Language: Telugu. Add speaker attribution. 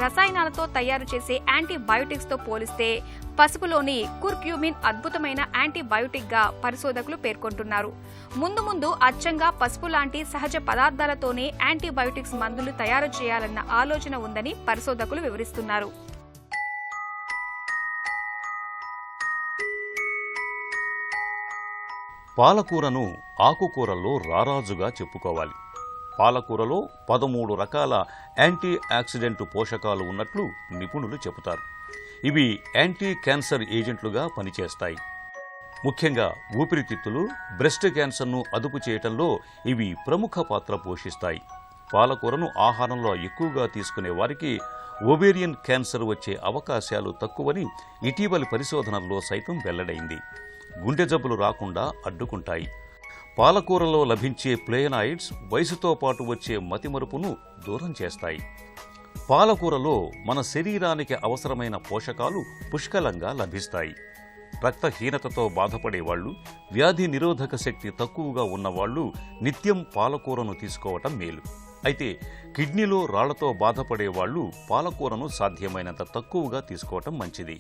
Speaker 1: రసాయనాలతో తయారు చేసే యాంటీబయోటిక్స్ తో పోలిస్తే పసుపులోని కుర్క్యూమిన్ అద్భుతమైన యాంటీబయోటిక్ గా పరిశోధకులు పేర్కొంటున్నారు. ముందు ముందు అచ్చంగా పసుపు లాంటి సహజ పదార్థాలతోనే యాంటీబయోటిక్స్ మందులు తయారు చేయాలన్న ఆలోచన ఉందని పరిశోధకులు వివరిస్తున్నారు.
Speaker 2: పాలకూరను ఆకుకూరల్లో రారాజుగా చెప్పుకోవాలి. పాలకూరలో 13 రకాల యాంటీ ఆక్సిడెంట్ పోషకాలు ఉన్నట్లు నిపుణులు చెబుతారు. ఇవి యాంటీ క్యాన్సర్ ఏజెంట్లుగా పనిచేస్తాయి. ముఖ్యంగా ఊపిరితిత్తులు, బ్రెస్ట్ క్యాన్సర్ను అదుపు చేయటంలో ఇవి ప్రముఖ పాత్ర పోషిస్తాయి. పాలకూరను ఆహారంలో ఎక్కువగా తీసుకునే వారికి ఓవేరియన్ క్యాన్సర్ వచ్చే అవకాశాలు తక్కువని ఇటీవలి పరిశోధనల్లో సైతం వెల్లడైంది. గుండె జబ్బులు రాకుండా అడ్డుకుంటాయి. పాలకూరలో లభించే ఫ్లేవనాయిడ్స్ వయసుతో పాటు వచ్చే మతిమరుపును దూరం చేస్తాయి. పాలకూరలో మన శరీరానికి అవసరమైన పోషకాలు పుష్కలంగా లభిస్తాయి. రక్తహీనతతో బాధపడేవాళ్లు, వ్యాధి నిరోధక శక్తి తక్కువగా ఉన్నవాళ్లు నిత్యం పాలకూరను తీసుకోవటం మేలు. అయితే కిడ్నీలో రాళ్లతో బాధపడేవాళ్లు పాలకూరను సాధ్యమైనంత తక్కువగా తీసుకోవటం మంచిది.